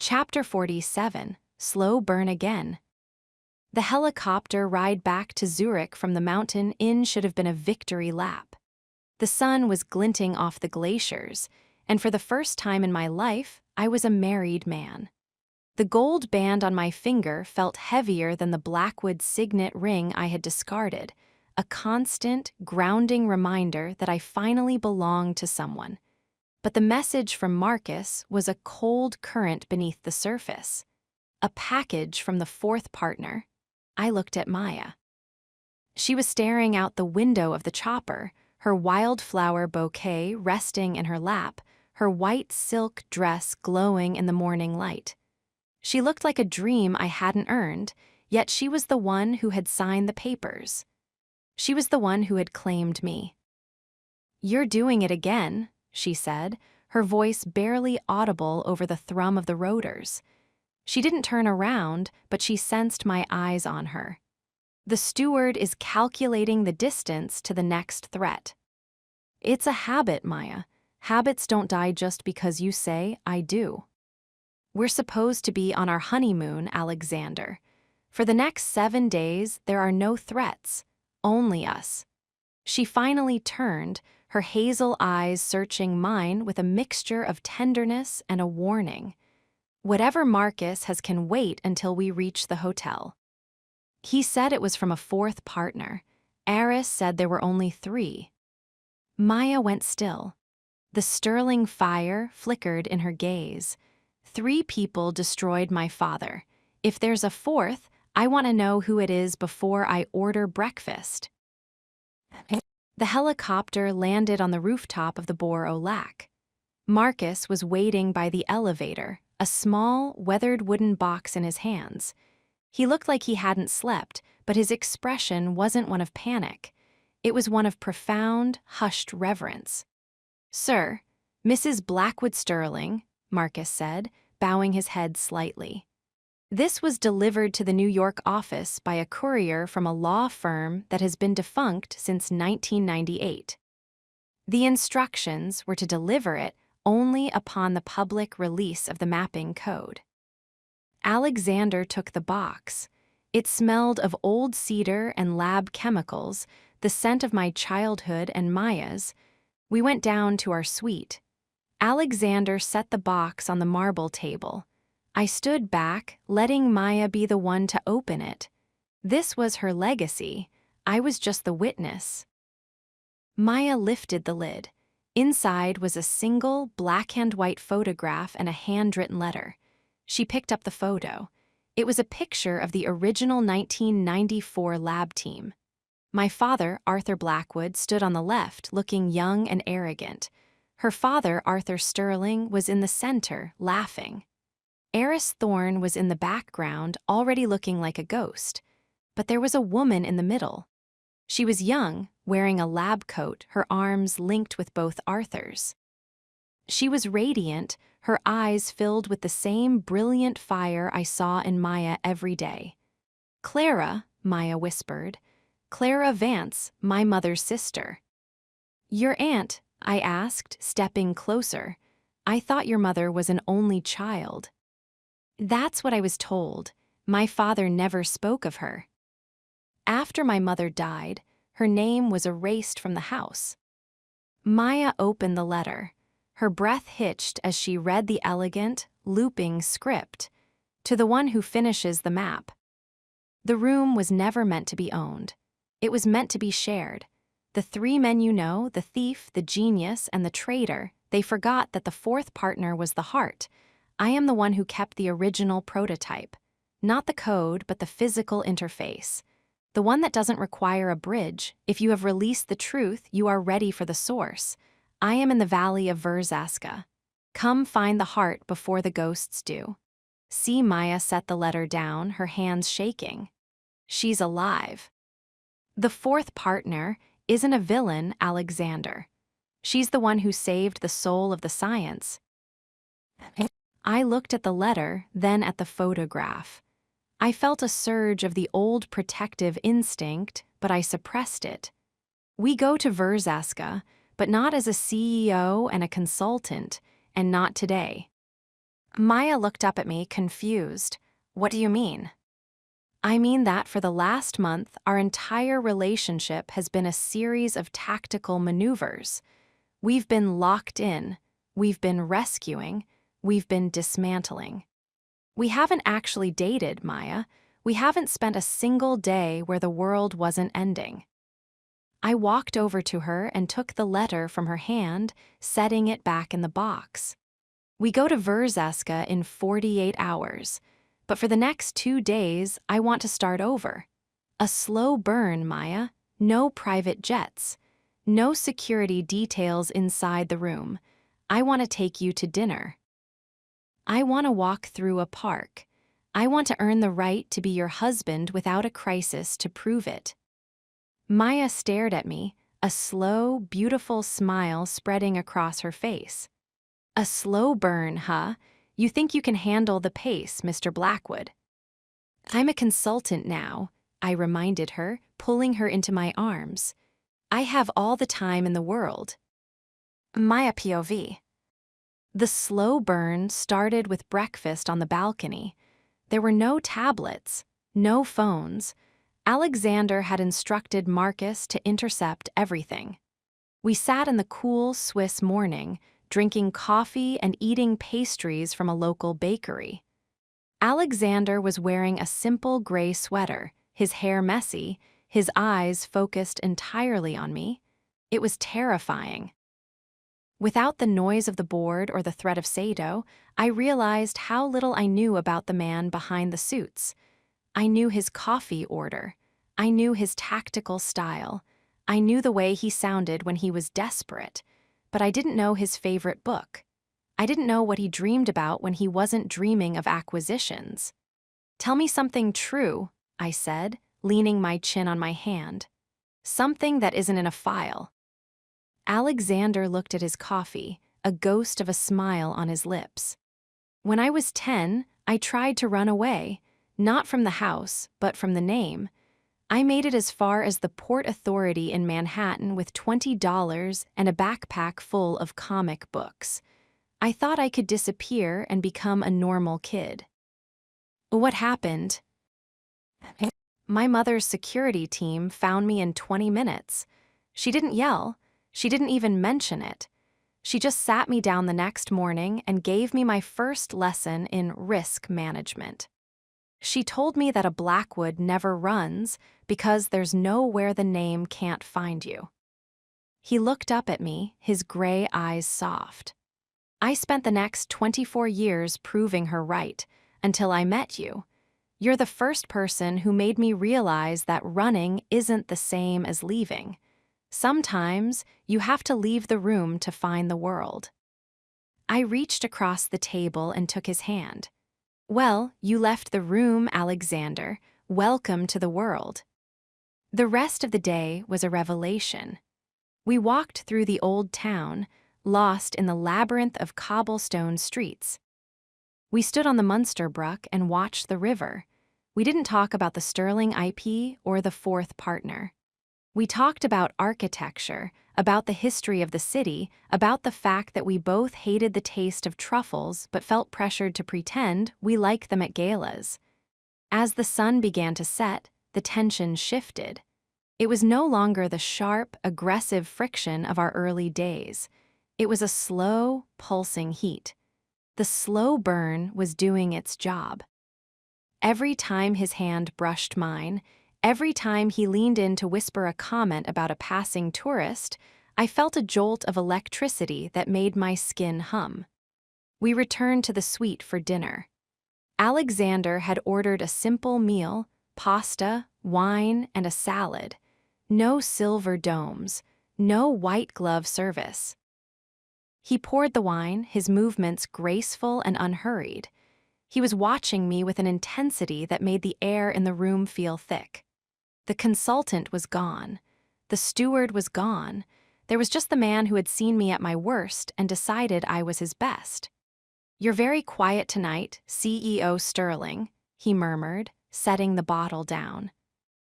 Chapter 47, Slow Burn Again. The helicopter ride back to Zurich from the mountain inn should have been a victory lap. The sun was glinting off the glaciers, and for the first time in my life, I was a married man. The gold band on my finger felt heavier than the Blackwood signet ring I had discarded, a constant, grounding reminder that I finally belonged to someone. But the message from Marcus was a cold current beneath the surface. A package from the fourth partner. I looked at Maya. She was staring out the window of the chopper, her wildflower bouquet resting in her lap, her white silk dress glowing in the morning light. She looked like a dream I hadn't earned, yet she was the one who had signed the papers. She was the one who had claimed me. "You're doing it again," she said, her voice barely audible over the thrum of the rotors. She didn't turn around, but she sensed my eyes on her. "The steward is calculating the distance to the next threat." "It's a habit, Maya. Habits don't die just because you say, 'I do.' We're supposed to be on our honeymoon, Alexander. For the next 7 days, there are no threats, only us." She finally turned, her hazel eyes searching mine with a mixture of tenderness and a warning. "Whatever Marcus has can wait until we reach the hotel." He said it was from a fourth partner. Eris said there were only 3. Maya went still. The sterling fire flickered in her gaze. 3 people destroyed my father. If there's a fourth, I want to know who it is before I order breakfast. The helicopter landed on the rooftop of the Bor au Lac. Marcus was waiting by the elevator, a small, weathered wooden box in his hands. He looked like he hadn't slept, but his expression wasn't one of panic. It was one of profound, hushed reverence. "Sir, Mrs. Blackwood Sterling," Marcus said, bowing his head slightly. "This was delivered to the New York office by a courier from a law firm that has been defunct since 1998. The instructions were to deliver it only upon the public release of the mapping code." Alexander took the box. It smelled of old cedar and lab chemicals, the scent of my childhood and Maya's. We went down to our suite. Alexander set the box on the marble table. I stood back, letting Maya be the one to open it. This was her legacy. I was just the witness. Maya lifted the lid. Inside was a single black-and-white photograph and a handwritten letter. She picked up the photo. It was a picture of the original 1994 lab team. My father, Arthur Blackwood, stood on the left, looking young and arrogant. Her father, Arthur Sterling, was in the center, laughing. Eris Thorne was in the background, already looking like a ghost. But there was a woman in the middle. She was young, wearing a lab coat, her arms linked with both Arthur's. She was radiant, her eyes filled with the same brilliant fire I saw in Maya every day. "Clara," Maya whispered. "Clara Vance, my mother's sister." "Your aunt?" I asked, stepping closer. "I thought your mother was an only child." "That's what I was told. My father never spoke of her. After my mother died, her name was erased from the house." Maya opened the letter. Her breath hitched as she read the elegant, looping script. "To the one who finishes the map." The room was never meant to be owned. It was meant to be shared. The 3 men you know, the thief, the genius, and the traitor, they forgot that the fourth partner was the heart. I am the one who kept the original prototype. Not the code, but the physical interface. The one that doesn't require a bridge. If you have released the truth, you are ready for the source. I am in the valley of Verzaska. Come find the heart before the ghosts do. See Maya set the letter down, her hands shaking. She's alive. The fourth partner isn't a villain, Alexander. She's the one who saved the soul of the science. I looked at the letter, then at the photograph. I felt a surge of the old protective instinct, but I suppressed it. We go to Verzaska, but not as a CEO and a consultant, and not today. Maya looked up at me, confused. What do you mean? I mean that for the last month, our entire relationship has been a series of tactical maneuvers. We've been locked in, we've been rescuing, we've been dismantling. We haven't actually dated, Maya. We haven't spent a single day where the world wasn't ending. I walked over to her and took the letter from her hand, setting it back in the box. We go to Verzeska in 48 hours, but for the next 2 days, I want to start over. A slow burn, Maya. No private jets. No security details inside the room. I want to take you to dinner. I want to walk through a park. I want to earn the right to be your husband without a crisis to prove it. Maya stared at me, a slow, beautiful smile spreading across her face. A slow burn, huh? You think you can handle the pace, Mr. Blackwood? I'm a consultant now, I reminded her, pulling her into my arms. I have all the time in the world. Maya POV. The slow burn started with breakfast on the balcony. There were no tablets, no phones. Alexander had instructed Marcus to intercept everything. We sat in the cool Swiss morning, drinking coffee and eating pastries from a local bakery. Alexander was wearing a simple gray sweater, his hair messy, his eyes focused entirely on me. It was terrifying. Without the noise of the board or the threat of Sado, I realized how little I knew about the man behind the suits. I knew his coffee order. I knew his tactical style. I knew the way he sounded when he was desperate. But I didn't know his favorite book. I didn't know what he dreamed about when he wasn't dreaming of acquisitions. Tell me something true, I said, leaning my chin on my hand. Something that isn't in a file. Alexander looked at his coffee, a ghost of a smile on his lips. When I was 10, I tried to run away, not from the house, but from the name. I made it as far as the Port Authority in Manhattan with $20 and a backpack full of comic books. I thought I could disappear and become a normal kid. What happened? My mother's security team found me in 20 minutes. She didn't yell. She didn't even mention it. She just sat me down the next morning and gave me my first lesson in risk management. She told me that a Blackwood never runs because there's nowhere the name can't find you. He looked up at me, his gray eyes soft. I spent the next 24 years proving her right, until I met you. You're the first person who made me realize that running isn't the same as leaving. Sometimes you have to leave the room to find the world. I reached across the table and took his hand. Well, you left the room, Alexander. Welcome to the world. The rest of the day was a revelation. We walked through the old town, lost in the labyrinth of cobblestone streets. We stood on the Munsterbrook and watched the river. We didn't talk about the Sterling IP or the fourth partner. We talked about architecture, about the history of the city, about the fact that we both hated the taste of truffles but felt pressured to pretend we liked them at galas. As the sun began to set, the tension shifted. It was no longer the sharp, aggressive friction of our early days. It was a slow, pulsing heat. The slow burn was doing its job. Every time his hand brushed mine, every time he leaned in to whisper a comment about a passing tourist, I felt a jolt of electricity that made my skin hum. We returned to the suite for dinner. Alexander had ordered a simple meal, pasta, wine, and a salad. No silver domes, no white glove service. He poured the wine, his movements graceful and unhurried. He was watching me with an intensity that made the air in the room feel thick. The consultant was gone. The steward was gone. There was just the man who had seen me at my worst and decided I was his best. "You're very quiet tonight, CEO Sterling," he murmured, setting the bottle down.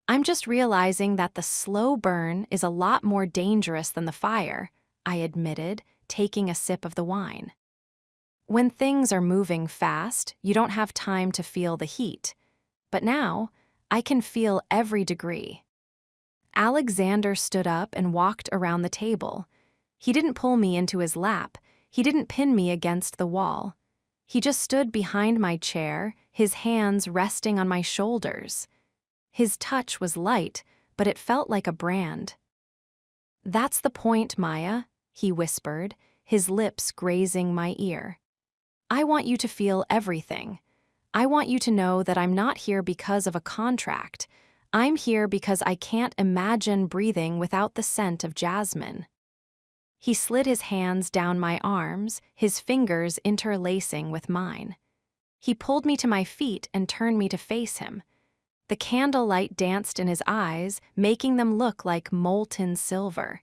"I'm just realizing that the slow burn is a lot more dangerous than the fire," I admitted, taking a sip of the wine. When things are moving fast, you don't have time to feel the heat. But now, I can feel every degree. Alexander stood up and walked around the table. He didn't pull me into his lap. He didn't pin me against the wall. He just stood behind my chair, his hands resting on my shoulders. His touch was light, but it felt like a brand. "That's the point, Maya," he whispered, his lips grazing my ear. "I want you to feel everything. I want you to know that I'm not here because of a contract. I'm here because I can't imagine breathing without the scent of jasmine." He slid his hands down my arms, his fingers interlacing with mine. He pulled me to my feet and turned me to face him. The candlelight danced in his eyes, making them look like molten silver.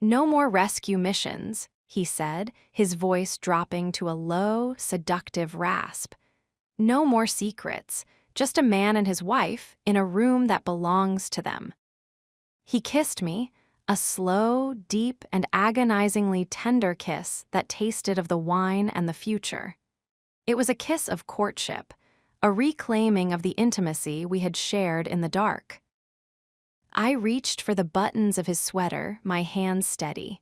"No more rescue missions," he said, his voice dropping to a low, seductive rasp. "No more secrets, just a man and his wife in a room that belongs to them." He kissed me, a slow, deep, and agonizingly tender kiss that tasted of the wine and the future. It was a kiss of courtship, a reclaiming of the intimacy we had shared in the dark. I reached for the buttons of his sweater, my hands steady.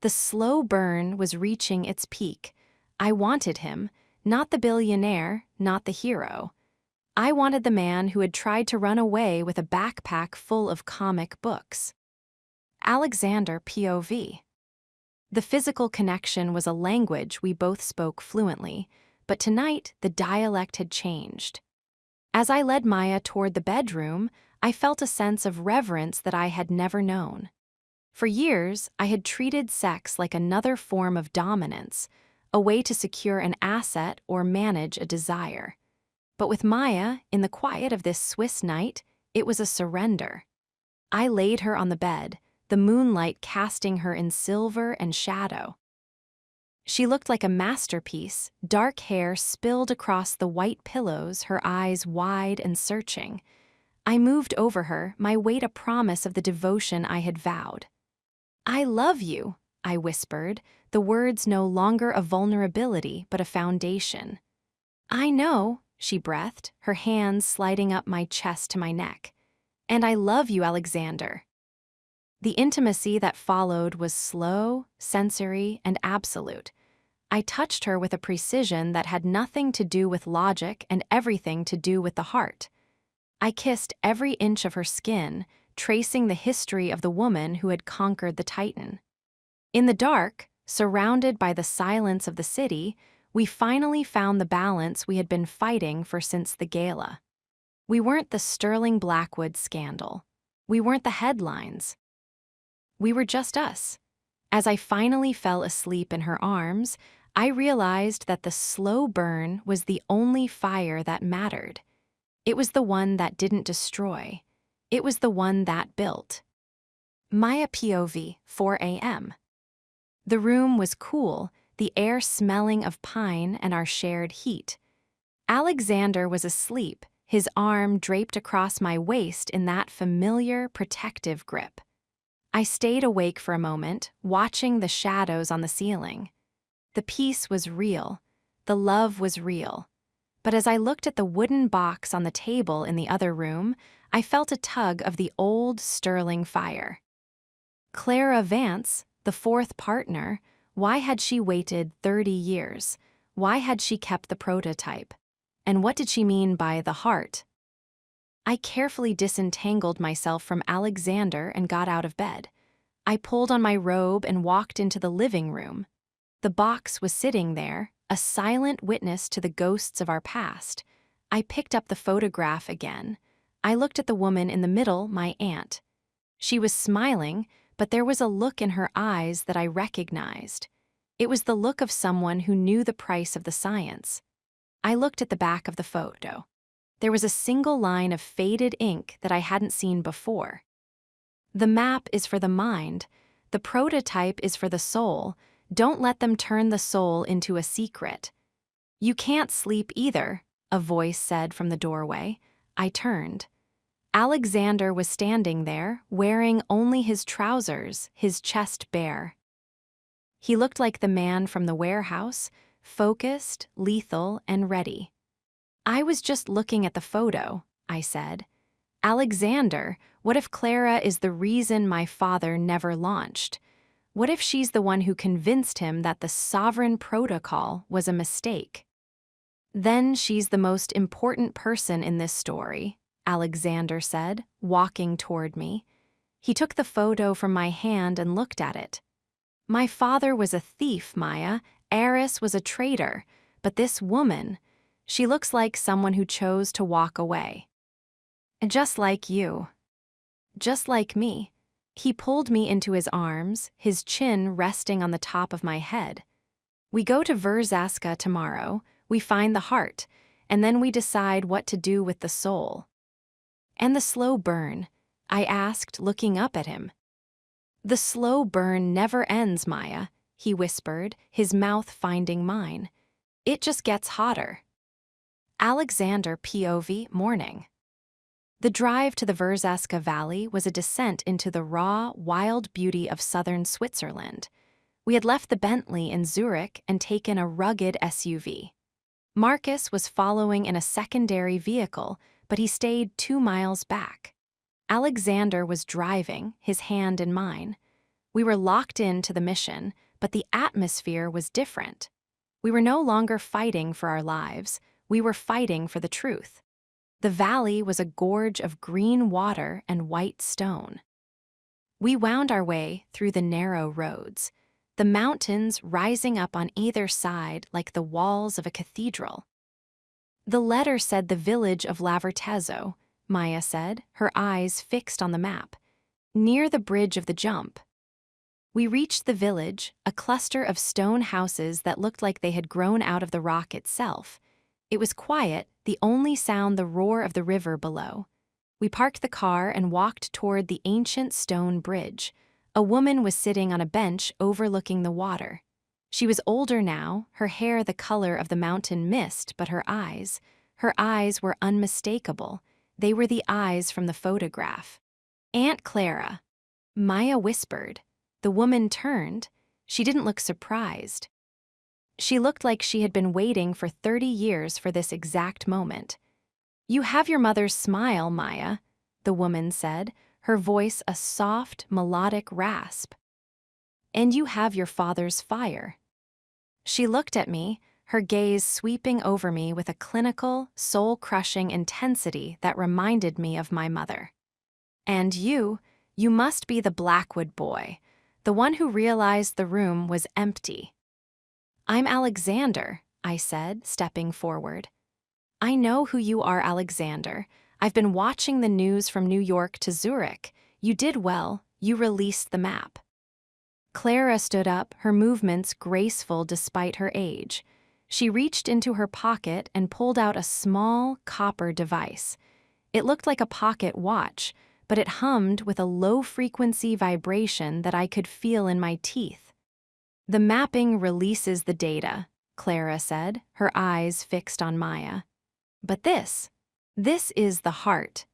The slow burn was reaching its peak. I wanted him, not the billionaire, not the hero. I wanted the man who had tried to run away with a backpack full of comic books. Alexander POV. The physical connection was a language we both spoke fluently, but tonight the dialect had changed. As I led Maya toward the bedroom, I felt a sense of reverence that I had never known. For years, I had treated sex like another form of dominance, a way to secure an asset or manage a desire. But with Maya, in the quiet of this Swiss night, it was a surrender. I laid her on the bed, the moonlight casting her in silver and shadow. She looked like a masterpiece, dark hair spilled across the white pillows, her eyes wide and searching. I moved over her, my weight a promise of the devotion I had vowed. "I love you," I whispered, the words no longer a vulnerability but a foundation. "I know," she breathed, her hands sliding up my chest to my neck. "And I love you, Alexander." The intimacy that followed was slow, sensory, and absolute. I touched her with a precision that had nothing to do with logic and everything to do with the heart. I kissed every inch of her skin, tracing the history of the woman who had conquered the Titan. In the dark, surrounded by the silence of the city, we finally found the balance we had been fighting for since the gala. We weren't the Sterling Blackwood scandal. We weren't the headlines. We were just us. As I finally fell asleep in her arms, I realized that the slow burn was the only fire that mattered. It was the one that didn't destroy. It was the one that built. Maya POV, 4 a.m. The room was cool, the air smelling of pine and our shared heat. Alexander was asleep, his arm draped across my waist in that familiar, protective grip. I stayed awake for a moment, watching the shadows on the ceiling. The peace was real. The love was real. But as I looked at the wooden box on the table in the other room, I felt a tug of the old sterling fire. Clara Vance, the fourth partner, why had she waited 30 years? Why had she kept the prototype? And what did she mean by the heart? I carefully disentangled myself from Alexander and got out of bed. I pulled on my robe and walked into the living room. The box was sitting there, a silent witness to the ghosts of our past. I picked up the photograph again. I looked at the woman in the middle, my aunt. She was smiling, but there was a look in her eyes that I recognized. It was the look of someone who knew the price of the science. I looked at the back of the photo. There was a single line of faded ink that I hadn't seen before. "The map is for the mind. The prototype is for the soul. Don't let them turn the soul into a secret." "You can't sleep either," a voice said from the doorway. I turned. Alexander was standing there, wearing only his trousers, his chest bare. He looked like the man from the warehouse, focused, lethal, and ready. I was just looking at the photo, I said. Alexander, what if Clara is the reason my father never launched? What if she's the one who convinced him that the sovereign protocol was a mistake? Then she's the most important person in this story, Alexander said, walking toward me. He took the photo from my hand and looked at it. My father was a thief, Maya. Eris was a traitor. But this woman, she looks like someone who chose to walk away. And just like you. Just like me. He pulled me into his arms, his chin resting on the top of my head. We go to Verzaska tomorrow, we find the heart, and then we decide what to do with the soul. And the slow burn, I asked, looking up at him. The slow burn never ends, Maya, he whispered, his mouth finding mine. It just gets hotter. Alexander POV morning. The drive to the Verzaska Valley was a descent into the raw, wild beauty of southern Switzerland. We had left the Bentley in Zurich and taken a rugged SUV. Marcus was following in a secondary vehicle, but he stayed 2 miles back. Alexander was driving, his hand in mine. We were locked into the mission, but the atmosphere was different. We were no longer fighting for our lives, we were fighting for the truth. The valley was a gorge of green water and white stone. We wound our way through the narrow roads, the mountains rising up on either side like the walls of a cathedral. The letter said the village of Lavertezzo, Maya said, her eyes fixed on the map, near the bridge of the jump. We reached the village, a cluster of stone houses that looked like they had grown out of the rock itself. It was quiet, the only sound the roar of the river below. We parked the car and walked toward the ancient stone bridge. A woman was sitting on a bench overlooking the water. She was older now, her hair the color of the mountain mist, but her eyes were unmistakable. They were the eyes from the photograph. Aunt Clara, Maya whispered. The woman turned. She didn't look surprised. She looked like she had been waiting for 30 years for this exact moment. You have your mother's smile, Maya, the woman said, her voice a soft, melodic rasp. And you have your father's fire. She looked at me, her gaze sweeping over me with a clinical, soul-crushing intensity that reminded me of my mother. And you must be the Blackwood boy, the one who realized the room was empty. I'm Alexander, I said, stepping forward. I know who you are, Alexander. I've been watching the news from New York to Zurich. You did well. You released the map. Clara stood up, her movements graceful despite her age. She reached into her pocket and pulled out a small copper device. It looked like a pocket watch, but it hummed with a low-frequency vibration that I could feel in my teeth. The mapping releases the data, Clara said, her eyes fixed on Maya. But this is the heart.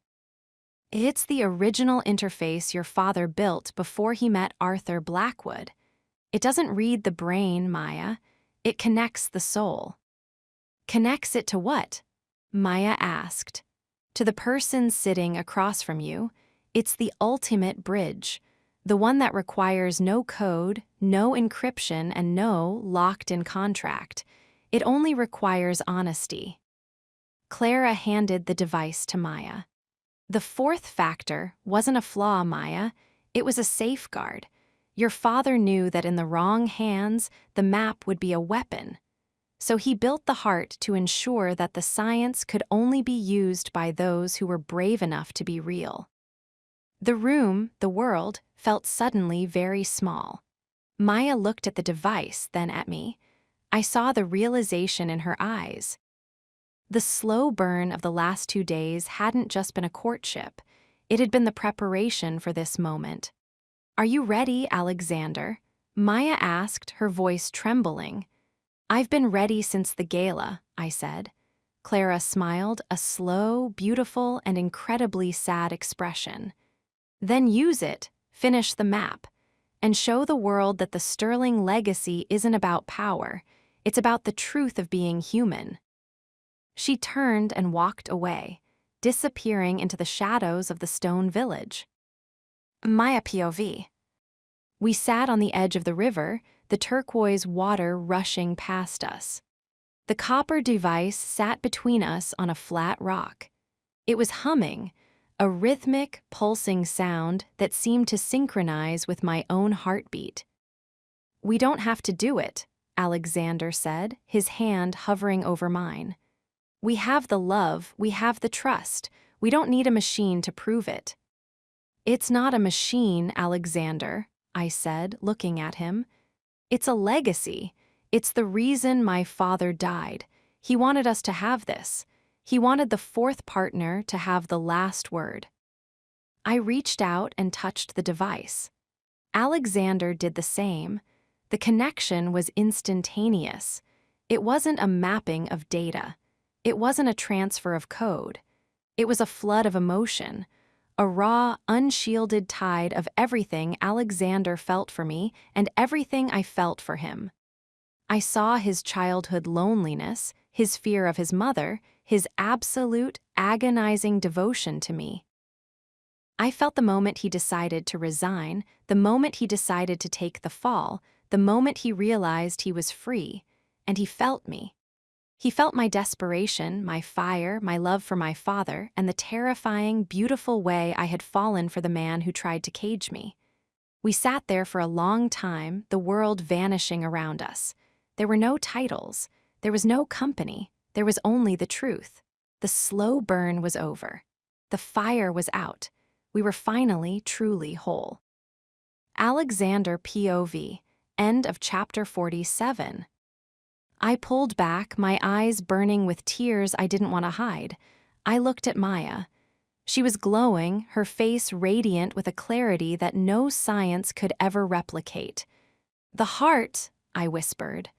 It's the original interface your father built before he met Arthur Blackwood. It doesn't read the brain, Maya. It connects the soul. Connects it to what? Maya asked. To the person sitting across from you. It's the ultimate bridge. The one that requires no code, no encryption, and no locked-in contract. It only requires honesty. Clara handed the device to Maya. The fourth factor wasn't a flaw, Maya. It was a safeguard. Your father knew that in the wrong hands, the map would be a weapon. So he built the heart to ensure that the science could only be used by those who were brave enough to be real. The room, the world, felt suddenly very small. Maya looked at the device, then at me. I saw the realization in her eyes. The slow burn of the last 2 days hadn't just been a courtship. It had been the preparation for this moment. Are you ready, Alexander? Maya asked, her voice trembling. I've been ready since the gala, I said. Clara smiled, a slow, beautiful, and incredibly sad expression. Then use it, finish the map, and show the world that the sterling legacy isn't about power. It's about the truth of being human. She turned and walked away, disappearing into the shadows of the stone village. Maya POV. We sat on the edge of the river, the turquoise water rushing past us. The copper device sat between us on a flat rock. It was humming, a rhythmic, pulsing sound that seemed to synchronize with my own heartbeat. "We don't have to do it," Alexander said, his hand hovering over mine. "We have the love, we have the trust. We don't need a machine to prove it." "It's not a machine, Alexander," I said, looking at him. "It's a legacy. It's the reason my father died. He wanted us to have this. He wanted the fourth partner to have the last word." I reached out and touched the device. Alexander did the same. The connection was instantaneous. It wasn't a mapping of data. It wasn't a transfer of code. It was a flood of emotion, a raw, unshielded tide of everything Alexander felt for me and everything I felt for him. I saw his childhood loneliness, his fear of his mother, his absolute, agonizing devotion to me. I felt the moment he decided to resign, the moment he decided to take the fall, the moment he realized he was free, and he felt me. He felt my desperation, my fire, my love for my father, and the terrifying, beautiful way I had fallen for the man who tried to cage me. We sat there for a long time, the world vanishing around us. There were no titles. There was no company. There was only the truth. The slow burn was over. The fire was out. We were finally truly whole. Alexander POV. End of chapter 47. I pulled back, my eyes burning with tears I didn't want to hide. I looked at Maya. She was glowing, her face radiant with a clarity that no science could ever replicate. "The heart," I whispered.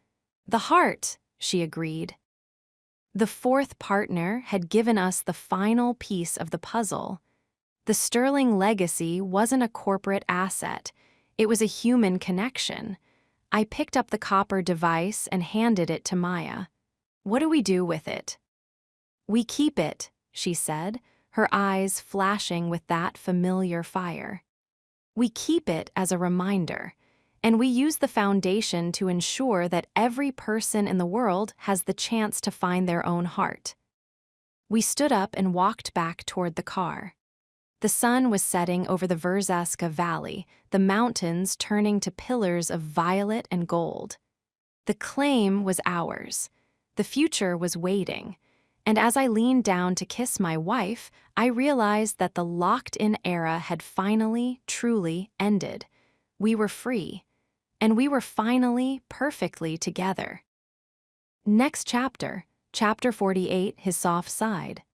"The heart," she agreed. The fourth partner had given us the final piece of the puzzle. The sterling legacy wasn't a corporate asset. It was a human connection. I picked up the copper device and handed it to Maya. "What do we do with it?" "We keep it," she said, her eyes flashing with that familiar fire. "We keep it as a reminder, and we use the foundation to ensure that every person in the world has the chance to find their own heart." We stood up and walked back toward the car. The sun was setting over the Verzaska Valley, the mountains turning to pillars of violet and gold. The claim was ours. The future was waiting. And as I leaned down to kiss my wife, I realized that the locked-in era had finally, truly ended. We were free. And we were finally, perfectly together. Next chapter, chapter 48, his soft side.